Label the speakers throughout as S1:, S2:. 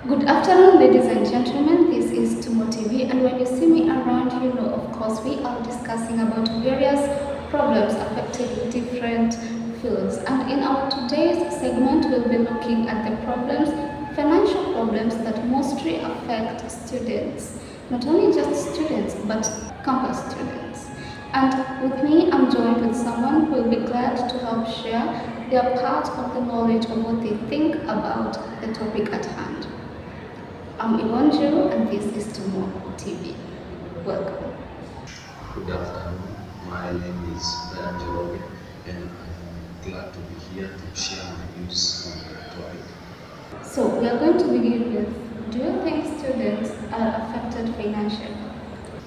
S1: Good afternoon, ladies and gentlemen. This is Tumo TV, and when you see me around, you know, of course, we are discussing about various problems affecting different fields. And in our today's segment, we'll be looking at the problems, financial problems that mostly affect students. Not only just students, but campus students. And with me, I'm joined with someone who will be glad to help share their part of the knowledge of what they think about the topic at hand. I'm Iwanjo, and this is Tumo TV. Welcome.
S2: Good afternoon. My name is Wewe, and I'm glad to be here to share my views on the topic.
S1: So, we are going to begin with, do you think students are affected financially?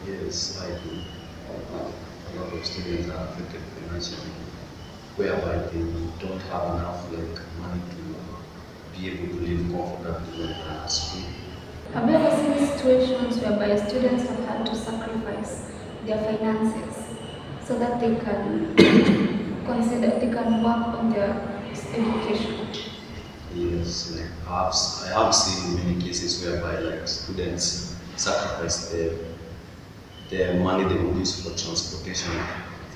S2: Yes, I do. A lot of students are affected financially, whereby they don't have enough money to be able to live comfortably when they're at school.
S1: Have you ever seen situations whereby students have had to sacrifice their finances so that they can they can work on their education?
S2: Yes, I have seen many cases whereby students sacrifice their money they will use for transportation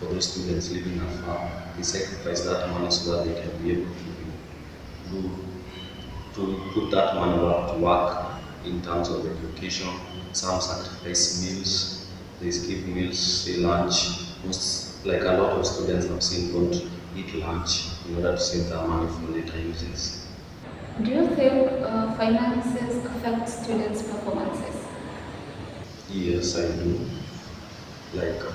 S2: for those students living afar. They sacrifice that money so that they can be able to put that money to work in terms of education. Some sacrifice meals, they skip meals, say lunch. A lot of students I've seen don't eat lunch in order to save their money for later uses.
S1: Do you think finances affect students' performances?
S2: Yes, I do.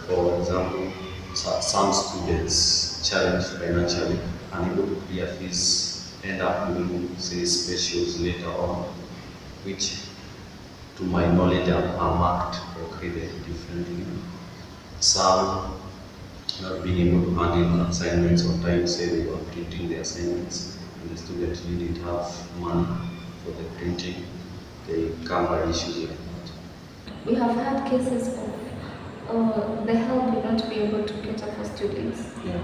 S2: For example, some students challenged financially, unable to clear fees, end up doing, say, specials later on, which to my knowledge are marked or graded differently. Some not being able to handle assignments on time, say they were printing the assignments and the student didn't have money for the printing, they come by issues like that.
S1: We have had cases of the help will not be able to cater for students.
S2: Yeah.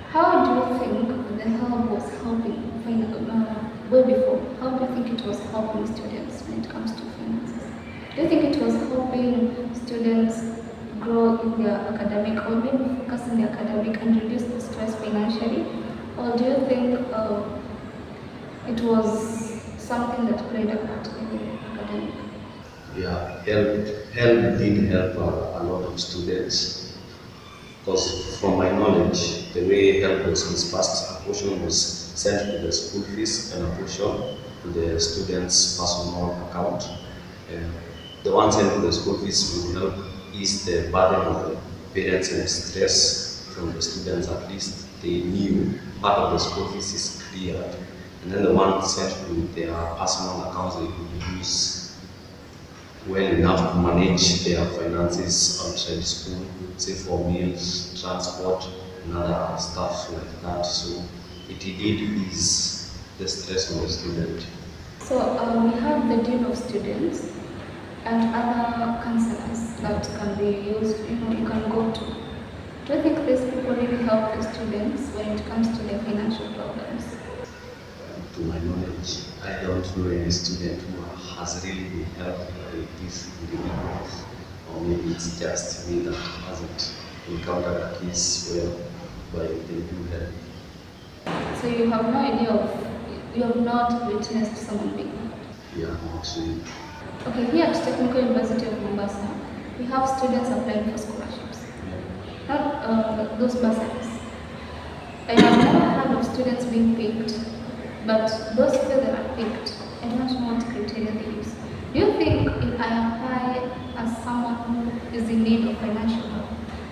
S1: How do you think the help was helping way before? How do you think it was helping students when it comes to finances? Do you think it was helping students grow in their academic, or maybe focus on the academic and reduce the stress financially? Or do you think it was something that played a part in the academic?
S2: Yeah, help did help a lot of students, because from my knowledge, the way help was dispersed, a portion was sent to the school fees and a portion to the student's personal account. And the one sent to the school fees will help ease the burden of the parents and stress from the students. At least they knew part of the school fees is cleared, and then the one sent to their personal accounts they could use well enough to manage their finances outside school, say for meals, transport, and other stuff like that. So it did ease the stress on the student.
S1: So we have the dean of students and other counselors that can be used, you can go to. Do you think these people really help the students when it comes to their financial problems?
S2: To my knowledge, I don't know any student who has really been helped by these individuals, or maybe it's just me that hasn't encountered a case where they do help.
S1: So you have no idea you have not witnessed someone being helped?
S2: Yeah, not really.
S1: Okay, here at Technical University of Mombasa, we have students applying for scholarships. Not those bursaries. I have never heard of students being picked, but those people that are picked, I don't know what criteria they use. Do you think if I apply as someone who is in need of financial help,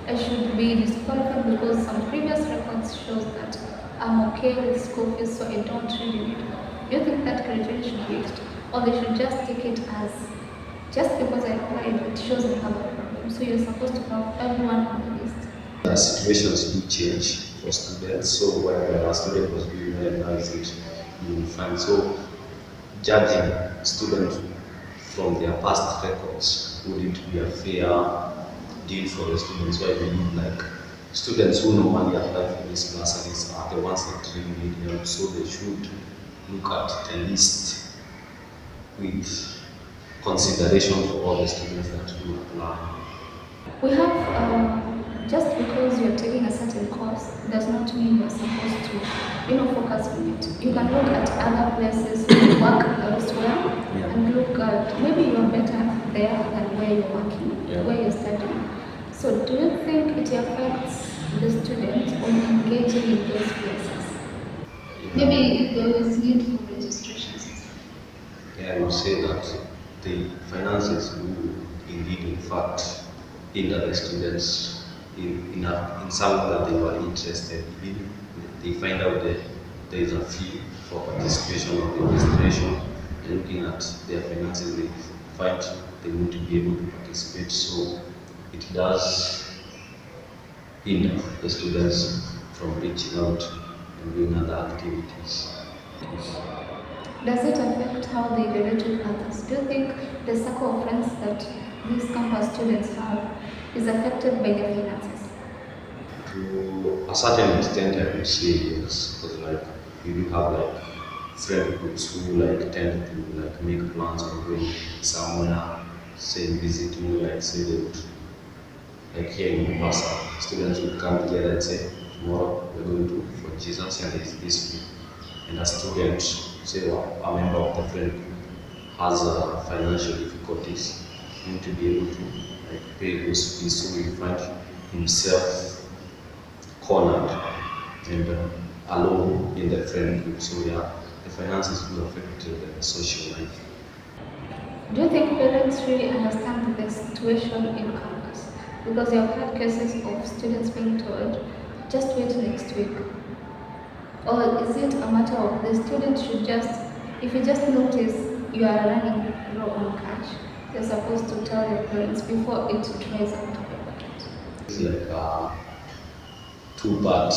S1: I should be disqualified because some previous records shows that I'm okay with school fees, so I don't really need help? Do you think that criteria should be used, or they should just take it as just because I applied, it shows I have a problem? So you're supposed to have everyone on the list.
S2: The situations do change for students, so where a student was doing well, now is it doing fine. So judging students from their past records wouldn't be a fair deal for the students. So I believe students who normally apply for these bursaries are the ones that really need help, so they should look at the list with consideration for all the students that do apply.
S1: We have, just because you're taking a certain course does not mean you're supposed to, focus on it. You can look at other places, work elsewhere, and look at maybe you're better there than where you're working, where you're studying. So do you think it affects the students on engaging in those places? Maybe there is need for registrations.
S2: Yeah, I would say that the finances do indeed, in fact, hinder the students in something that they were interested in. They find out that there is a fee for participation or registration, and looking at their finances, they find they need to be able to participate. So it does hinder the students from reaching out and doing other activities.
S1: Does it affect how they relate with others? Do you think the circle of friends that these campus students have is affected by their finances?
S2: To a certain extent, I would say yes, because like you do have like friend groups who like tend to like make plans of going somewhere, say visiting, like say they would, like here in Mombasa, students would come together and say, tomorrow we're going to for Jesus and there's this week. And a student, say a member of the friend group has financial difficulties, need to be able to like pay those fees, so he find himself cornered and alone in the friend group. So yeah, the finances do affect the social life.
S1: Do you think parents really understand the situation in campus? Because you have had cases of students being told, just wait next week. Or is it a matter of the student should just, if you just notice you are running low on cash, you're supposed to tell your parents before it dries out of your pocket?
S2: It's like a two-part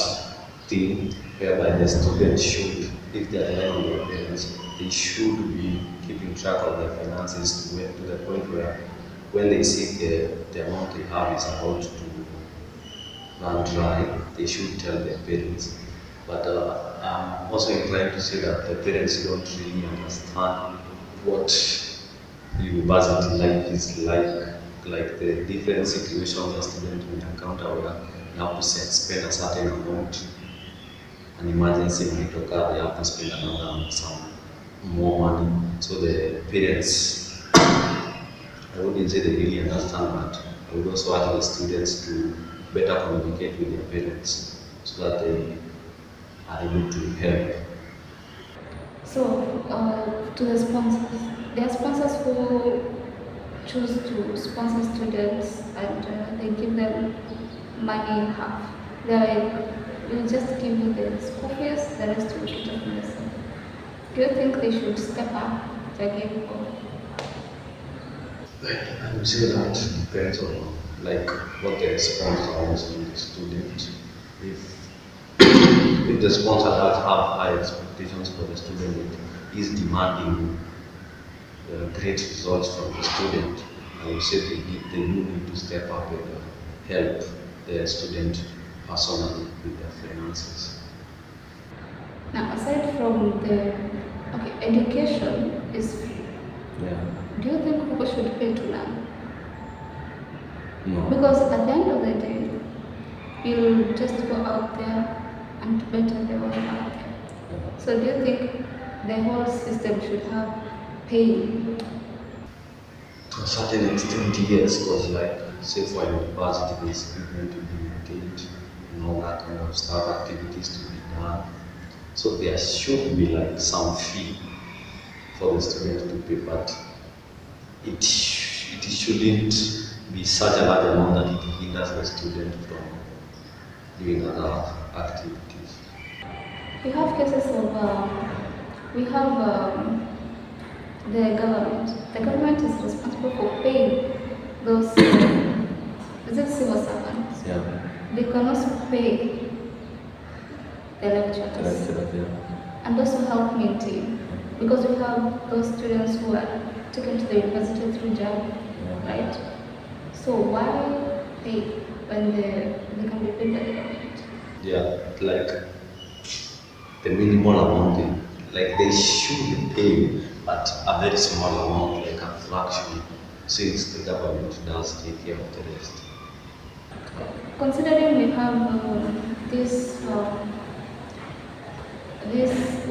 S2: thing whereby the students should, if they are relying on their parents, they should be keeping track of their finances to the point where when they see the amount they have is about to run dry, they should tell their parents. But I'm also inclined to say that the parents don't really understand what university life is like the different situations a student will encounter where you have to spend a certain amount, an emergency might occur, they have to spend another some more money. So the parents, I wouldn't say they really understand, but I would also ask the students to better communicate with their parents so that they are able to help.
S1: So, to the sponsors, there are sponsors who choose to sponsor students and they give them money in half. They're like, we'll just give you the school fees, the rest will get from yourself. Do you think they should step up to give or?
S2: I would say that depends on like what the sponsor wants from the student. If the sponsor does have high expectations for the student, it is demanding great results from the student, I would say they do need to step up and help the student personally with their finances.
S1: Now, aside from the education is free.
S2: Yeah.
S1: Do you think people should pay to learn?
S2: No.
S1: Because at the end of the day, you'll just go out there and better the world out there.
S2: Yeah.
S1: So do you think the whole system should have pay?
S2: To a certain extent, yes, because like say for university, there's equipment to be maintained and all that kind of stuff, activities to be done. So there should be like some fee for the student to pay, but it shouldn't be such a large amount that it hinders the student from doing other activities.
S1: We have cases of, we have the government. The government is responsible for paying those, is it civil servants?
S2: Yeah.
S1: They can also pay the lecturers. And also help maintain. Because we have those students who are taken to the university through job, right? So why pay when they can be paid by the government?
S2: Yeah, like the minimal amount, like they should pay at a very small amount, like a fraction, since the government does take care of the rest.
S1: Considering we have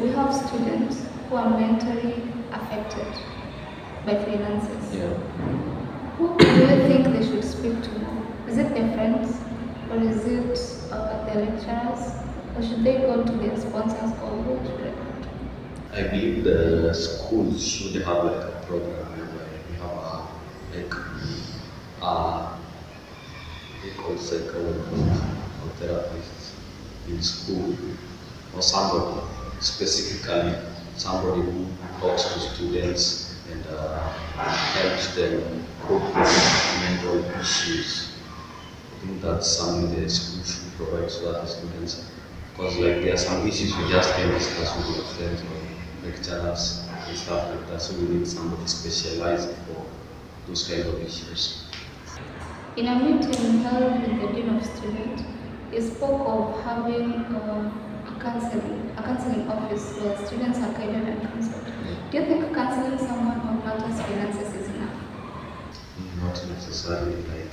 S1: we have students who are mentally affected by finances.
S2: Yeah.
S1: Who do you think they should speak to more? Is it their friends, or is it their lecturers, or should they go to their sponsors, or who should they go to?
S2: I believe the schools should have like a program where we have they call psychologists or therapists in school, or somebody specifically, somebody who talks to students and helps them cope with mental issues. I think that's something the school should provide to other students, because like there are some issues you just can't discuss with your friends or lecturers and stuff like that. So we need somebody specialized for those kind of issues.
S1: In a meeting held with the Dean of Students, he spoke of having a counseling office where students are guided and counseled. Do you think counseling someone on matters finances is enough?
S2: Not necessarily, like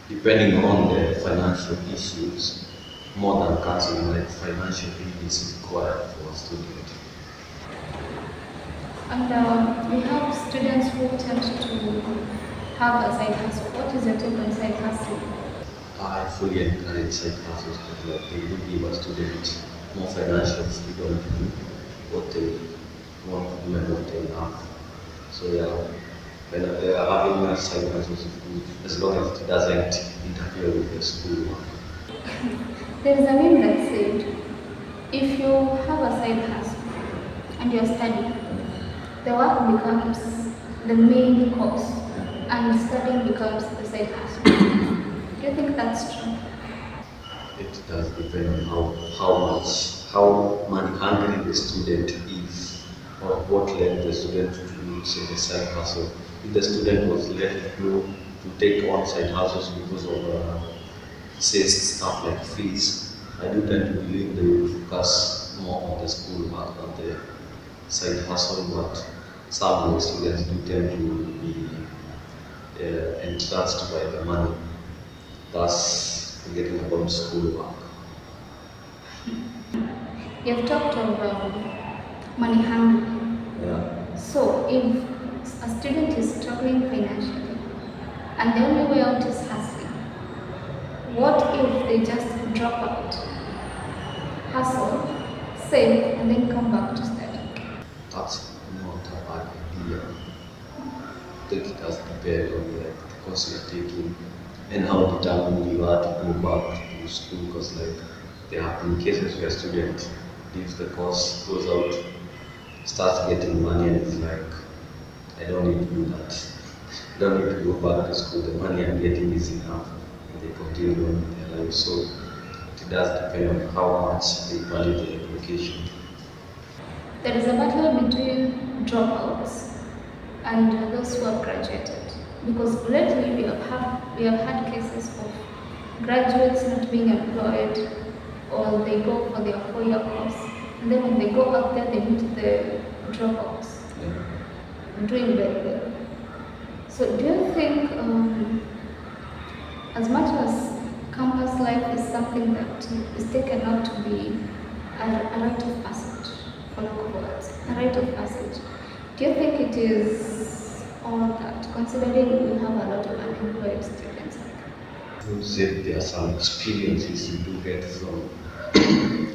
S2: depending on the financial issues, more than counseling, like financial aid is required for a student.
S1: And we have students who tend to have a side hustle. What is your take on side hustle?
S2: I fully encourage side hustles because like they do give a student more financial freedom to do what they want to do and what they love. So yeah, when having a side hustle is good as long as it doesn't interfere with the school work.
S1: There is a meme that said, if you have a side hustle and you're studying, the work becomes the main course and studying becomes the side hustle. Do you think that's true?
S2: It does depend on how money hungry the student is, or what led the student to say the side hustle. If the student was let go to take on side hustles because of say stuff like fees, I do tend to believe they will focus more on the school work than the side hustle. But some of the students do tend to be entranced by the money, thus forgetting about school work.
S1: You've talked of money hungry.
S2: Yeah.
S1: So if a student is struggling financially and the only way out is hustling, what if they just drop out, hustle, save, and then come back to studying?
S2: That's not a bad idea. I think it does depend on the course you're taking and how determined you are to go back to school, because like there have been cases where a student leaves the course, goes out, starts getting money and is like, I don't need to do that. I don't need to go back to school, the money I'm getting is enough, and they continue on with their life. So it does depend on how much they value the education.
S1: There is a battle between dropouts and those who have graduated. Because lately we have had cases of graduates not being employed, or they go for their 4-year course, and then when they go out there they meet the dropouts doing very well. So do you think, as much as campus life is something that is taken out to be a rite of passage, for lack of words, a rite of passage, do you think it is all that, considering we have a lot of unemployed students?
S2: I would say there are some experiences you do get from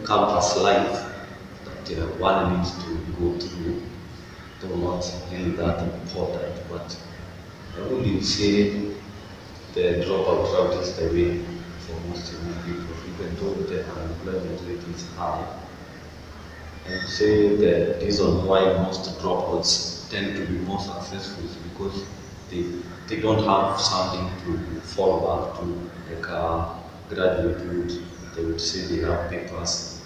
S2: campus life that one needs to go through, though not really that important, but I wouldn't say the dropout route is the way for most young people, even though the unemployment rate is high. I would say the reason why most dropouts tend to be more successful is because they don't have something to fall back to, like a graduate would. They would say they have papers,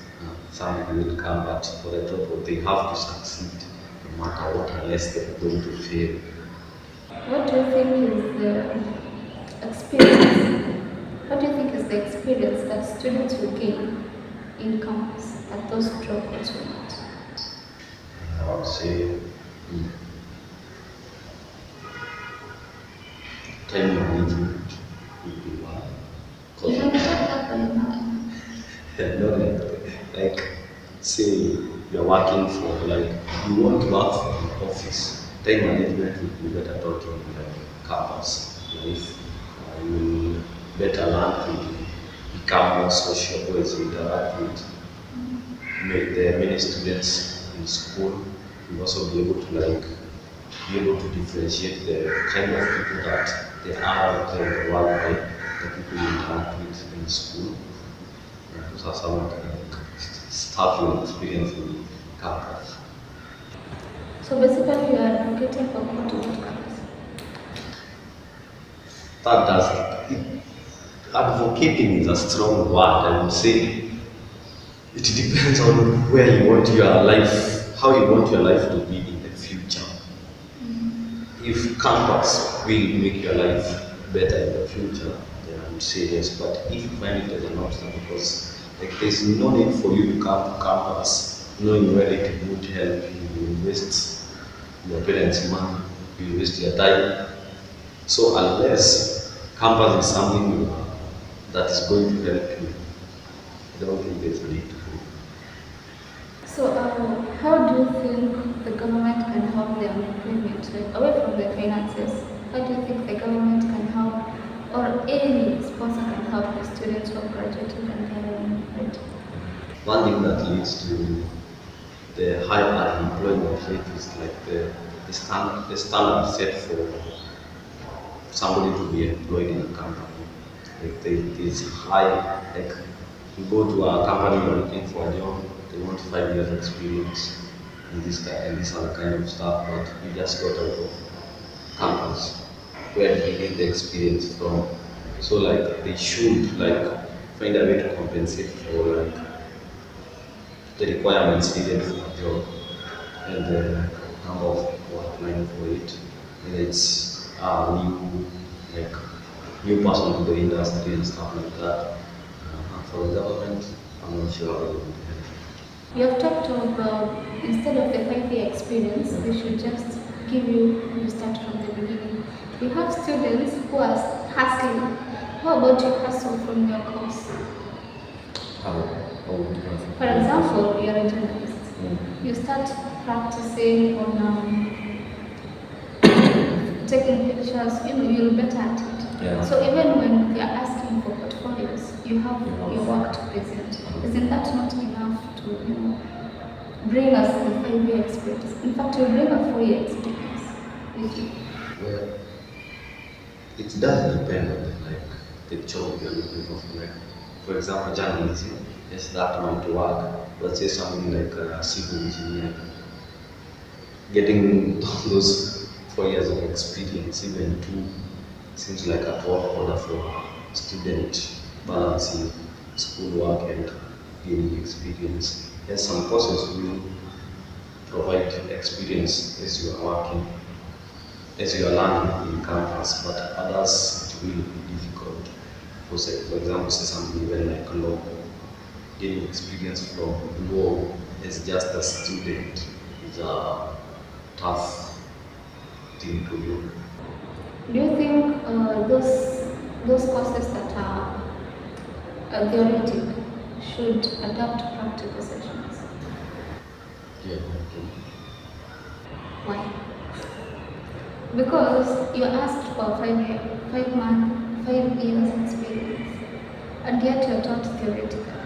S2: somebody will come, but for the dropout they have to succeed no matter what, unless they're going to fail.
S1: What do you think is the experience? What do you think is the experience that students will gain in campus that those dropouts will not?
S2: I would say Mm. Time management would be one.
S1: You
S2: Because
S1: understand that by now?
S2: no, like say you're working for like you want to work for an office. Time management would be better taught on like campus life. You will better learn to become more sociable as you interact with the many students in school. You'll also be able to like be able to differentiate the kind of people that they are out there in the world, like the people you interact with in school. Those are some of the like, stuff you experience in campus.
S1: So basically, you are advocating for people to go to campus.
S2: That does it, advocating is a strong word. I would say it depends on where you want your life, how you want your life to be in the future. If campus will make your life better in the future, then I would say yes. But if you find it as an obstacle, because like there's no need for you to come to campus knowing where it would help you invest your parents' money, you waste your time. So unless campus is something that is going to help you, I don't think there's a need to go.
S1: So, how do you think the government can help the unemployment? Like, away from the finances, how do you think the government can help, or any sponsor can help the students who are graduating and they are unemployed?
S2: One thing that leads to the high unemployment rate is like the standard set for somebody to be employed in a company. Like there's high, like you go to a company you're looking for a job, they want 5 years experience and this other kind of stuff, but you just got out of campus. Where do you get the experience from? So like they should like find a way to compensate for like the requirements needed for a job and the number of people applying for it. And it's new, like new person to the industry and stuff like that. For the government, I'm not sure how it would help.
S1: You have talked about instead of the 5 year experience, they should just give you start from the beginning. We have students who are hustling. How about you hustle from your course?
S2: How would you answer?
S1: For example, you are a journalist. You start practicing on taking pictures, you'll be better at it.
S2: Yeah.
S1: So even when they are asking for portfolios, you have your work to present. Isn't that not enough to bring us the 5 year experience? In fact, you bring a 4 year experience with you.
S2: Well, it does depend on like the job you're looking for. Like, for example, journalism is that amount to work. Let's say something like a civil engineer, getting those 4 years of experience, even two, seems like a tall order for a student balancing schoolwork and gaining experience. Yes, some courses will provide experience as you are working, as you are learning in campus, but others it will be difficult. For example, say something even like law, gaining experience from law as just a student is a tough thing to do.
S1: Do you think those courses that are theoretic should adapt to practical sessions?
S2: Yeah, okay.
S1: Why? Because you asked for 5 years experience, and yet you're taught theoretical.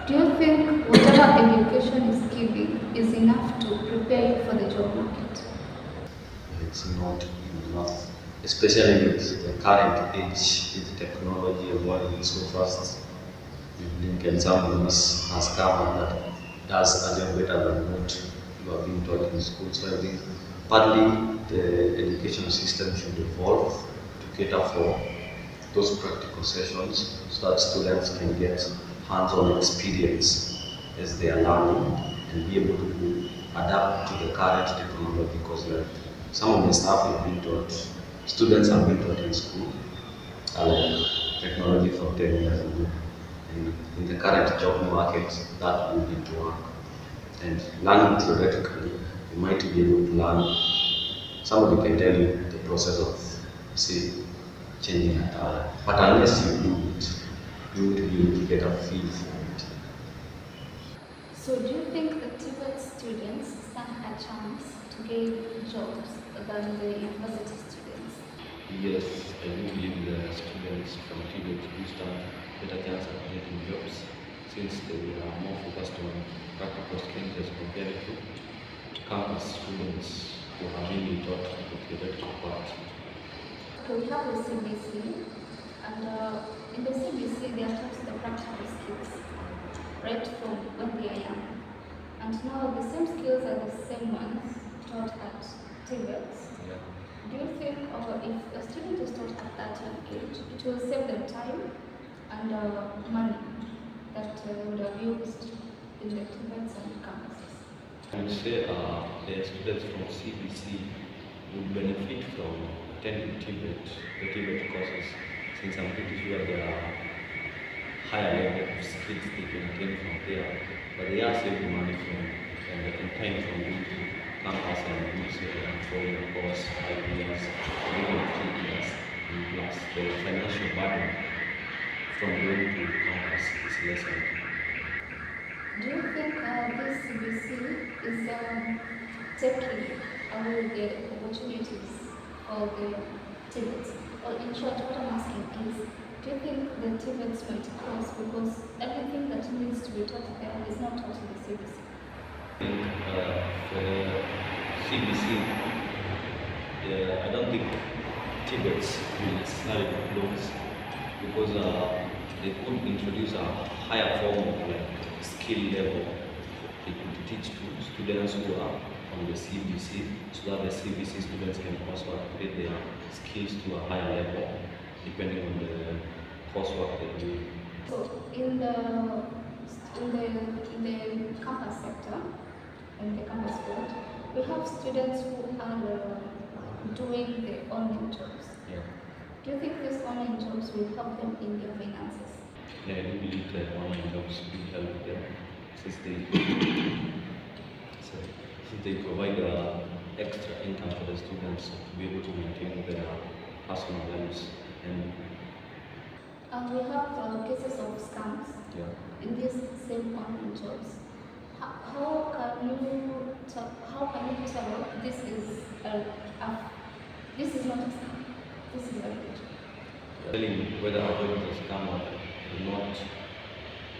S1: Do you think whatever education is giving is enough to prepare you for the job market?
S2: It's not enough, especially with the current age, with technology evolving so fast. You blink and someone has come and that does a job better than what you are being taught in school. So I think partly the education system should evolve to cater for those practical sessions so that students can get hands-on experience as they are learning and be able to adapt to the current technology because like some of the stuff you've been taught, students have been taught in school are like technology from 10 years ago. And in the current job market, that will need to work. And learning theoretically you might be able to learn. Somebody can tell you the process of, say, changing a tire, but unless you do it, you won't be able to get a feel for it.
S1: So do you think that TVET students stand a chance to gain jobs than the university students?
S2: Yes, I do believe the students from TVET do stand better chance of getting jobs since they are more focused on practical skills as compared to campus students who have really taught the theoretical part.
S1: So we have the CBC, and in the CBC they are taught the practical skills right from when they are young. And now the same skills are the same ones taught at TVET.
S2: Yeah.
S1: Do you think if a student is taught at that young age, it will save them time and money that would have used in the TVETs and campuses?
S2: I would say the students from CBC would benefit from attending the TVET courses, since I'm pretty sure there are higher level of skills they can attain from there, but they are saving money from and time from going to campus and doing say a 4-year course, 5 years, or even 3 years, and plus the financial burden from going to campus is lesser.
S1: Do you think this CBC is taking away the opportunities for the TVETs? Or in short, what I'm asking is, do you think the TVETs might close because everything that needs to be taught there is not taught in the CBC?
S2: For the CBC, I don't think TVETs will necessarily close because they could introduce a higher form of like skill level. They could teach to students who are on the CBC so that the CBC students can also upgrade their skills to a higher level depending on the coursework they do.
S1: So in the campus sector, in the campus field, we have students who are doing their online jobs.
S2: Yeah.
S1: Do you think these online jobs will help them in their finances?
S2: Yeah, I do believe that online jobs will help them since they provide extra income for the students to be able to maintain their personal lives. And
S1: we have cases of scams
S2: yeah,
S1: in these same online jobs. How can you tell this is this is not a scam, this is a good?
S2: telling whether a job is a scam or not,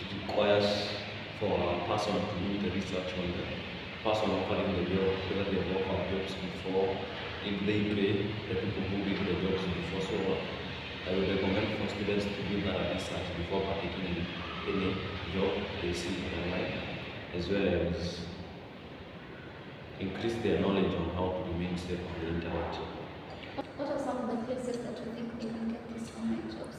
S2: it requires for a person to do the research on the person offering the job, whether they've offered jobs before, if they pay the people who did the jobs before. So I would recommend for students to do that research before partaking in any job they see online, as well as increase their knowledge on how to remain safe on the internet.
S1: What are some of the places that you think they can get these online jobs?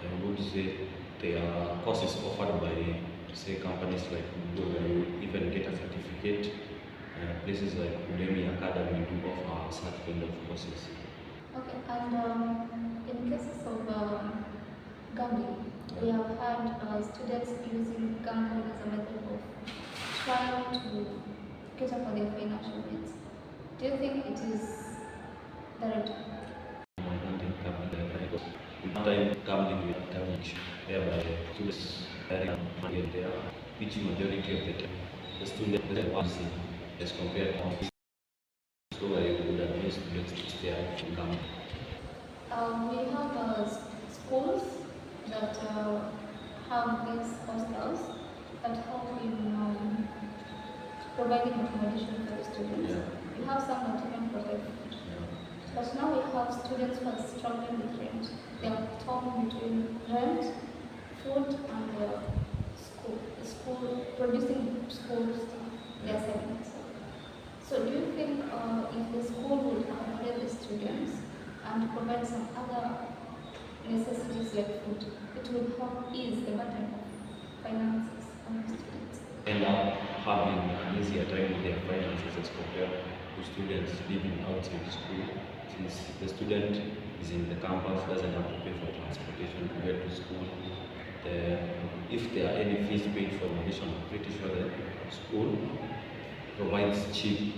S2: I would say there are courses offered by, say, companies like Google, where you even get a certificate. Places like Udemy Academy do offer such kind of courses.
S1: Okay, and in cases of gambling, we have had students using gambling as a method of trying to cater for their financial needs. Do you think it is the right?
S2: I don't think gambling because sometimes gambling with damage, whereby students are money there, which majority of the time the students are losing as compared to. So I would advise students to stay away from gambling.
S1: We have schools that have these hostels that help in providing accommodation for the students.
S2: Yeah.
S1: We have some that even provide food.
S2: Yeah.
S1: But now we have students who are struggling with rent. They are torn between rent, food, and school producing school stuff. They are selling it. So do you think if the school would accommodate the students and provide some other necessities like food, it will help ease the burden of finances on the students?
S2: End up having an easier time with their finances as compared to students living outside school, since the student is in the campus, doesn't have to pay for transportation to get to school. If there are any fees paid for admission, I'm pretty sure that school provides cheap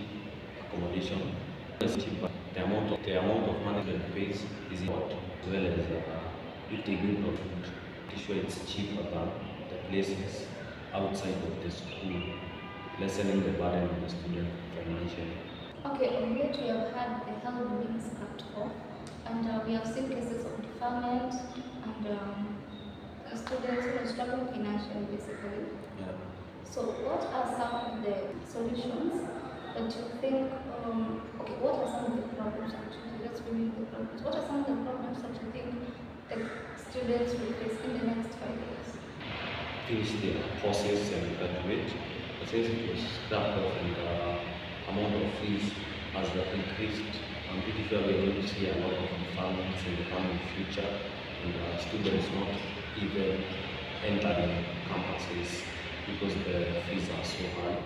S2: accommodation. It's cheap, but the amount of money that pays is important, as well as if they do not food, to sure it's cheaper than the places outside of the school, lessening the burden on the student financially.
S1: Okay, on late we have had the health being scrapped off, and we have seen cases of deferment and students who are struggling financially, basically.
S2: Yeah.
S1: So, what are some of the solutions that you think? Okay, what are some of the problems actually? Let's review the problems. What are some of the problems that you think the students will face in the next 5 years?
S2: Finish their courses and graduate. Since it was scrapped off and the amount of fees has increased, I'm pretty sure we're going to see a lot of deferments in the coming future, and students not even entering campuses because the fees are so high,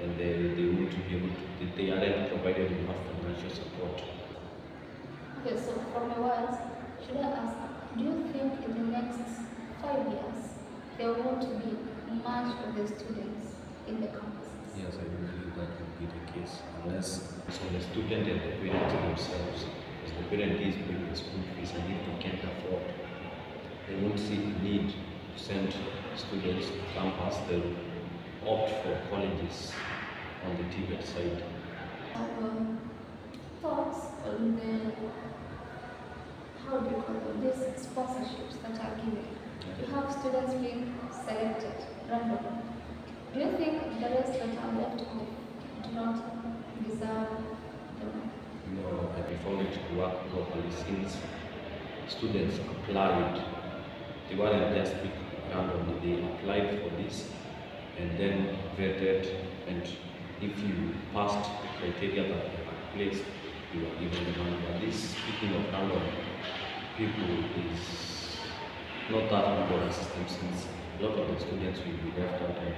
S2: and they won't be able to, they aren't provided enough financial support.
S1: Okay, so from your words, should I ask, do you think in the next 5 years there won't be much of the students in the campuses?
S2: Yes, I do believe that would be the case, unless it's on the student and the parents themselves, because the parent is paying the school fees, and if they can't afford, they won't see the need to send students to campus. They'll opt for colleges on the TVET side.
S1: Thoughts on the, how do you call them, these sponsorships that are given? You have students being selected randomly. Do you think the rest that are left off do not deserve them?
S2: No, I found it to work properly since students applied. They weren't just picked randomly, they applied for this and then vetted, and if you passed the criteria that they had placed, you were given the money. But this, speaking of random people, is not that good a system, since a lot of the students will be left out and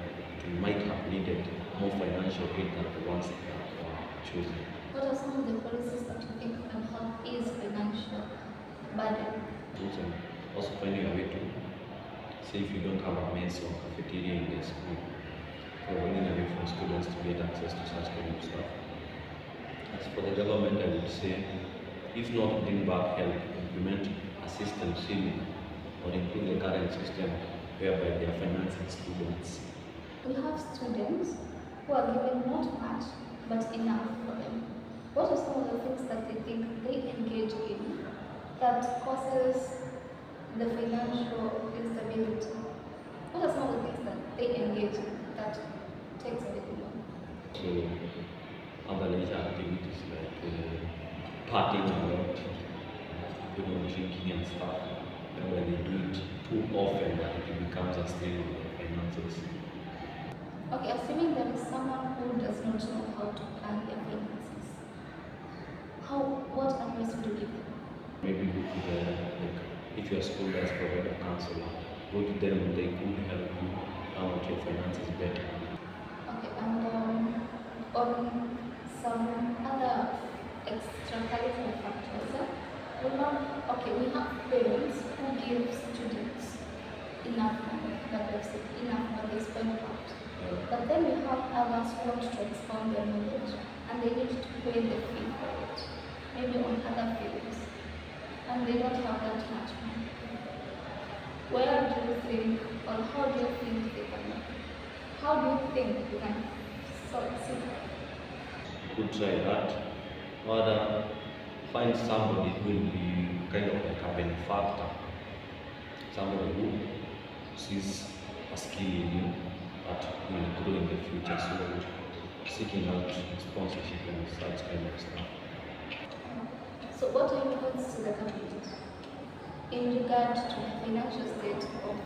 S2: we might have needed more financial aid than the ones that were chosen.
S1: What are some of the policies that you think can help ease financial burden?
S2: Also finding a way to, say if you don't have a mess or cafeteria in the school, providing a way for students to get access to such kind of stuff. As for the government, I would say, if not bring back help, implement a system similar or improve the current system whereby they are financing students.
S1: We have students who are given not much but enough for them. What are some of the things that they think they engage in that causes the financial instability? What are some of the things that they engage in that takes everything on?
S2: So, other leisure activities like partying a lot, drinking and stuff, and when they do it too often, that it becomes a strain on their finances.
S1: Okay, assuming there is someone who does not know how to plan their finances, what advice would you give them?
S2: Maybe go to the, like, if your school does provide a counselor, go to them, they could help you out your finances better.
S1: Okay, and on some other extracurricular factors, we have parents who give students enough money, that they've said enough money they spend out. But then we have others who want to expand their knowledge and they need to pay the fee for it, maybe on other fields, and they don't have that much money. Where do you think, or how do you think they can, how do you think you can succeed?
S2: You could try that, or find somebody who will be kind of like a benefactor, somebody who sees a skill in you that will grow in the future, so seeking out sponsorship and such kind of stuff.
S1: So what are your thoughts to the government in regard to the financial state of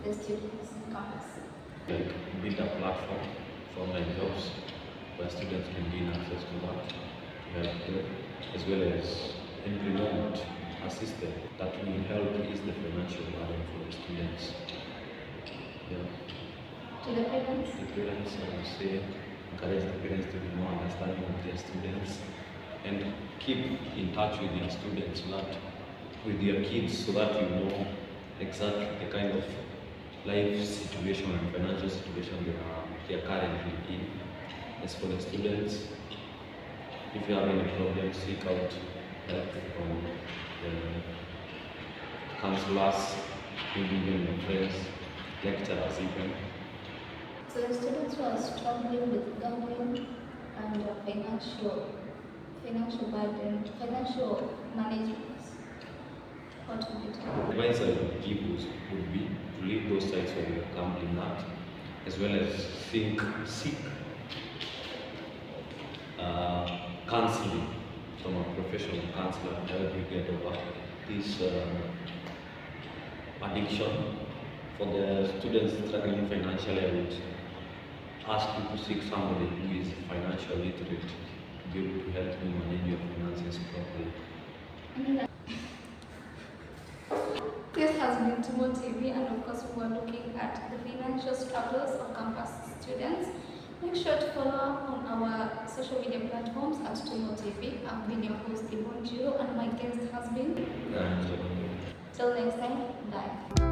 S1: the students in campus?
S2: Like build a platform for online jobs where students can gain access to that, to help them, as well as implement a system that will help ease the financial burden for the students. Yeah.
S1: To the parents?
S2: The parents, I would say, encourage the parents to be more understanding of their students and keep in touch with their students, with their kids, so that you know exactly the kind of life situation and financial situation they are currently in,
S3: As for the students, if you have any problems, seek out help from the counselors, maybe even your friends, lecturers even.
S1: So the students who are struggling with government and financial burden, financial management, what would you tell?
S3: Advice I would give would be to leave those sides where you are gambling at, as well as seek counseling from a professional counselor to help you get over this addiction. For the students struggling financially, I would ask you to seek somebody who is financially literate to be able to help you manage your finances properly.
S1: This has been Tumo TV, and of course we are looking at the financial struggles of campus students. Make sure to follow up on our social media platforms at Tumo TV. I've been your host Ibon Jiro, and my guest has been. Till next time, bye.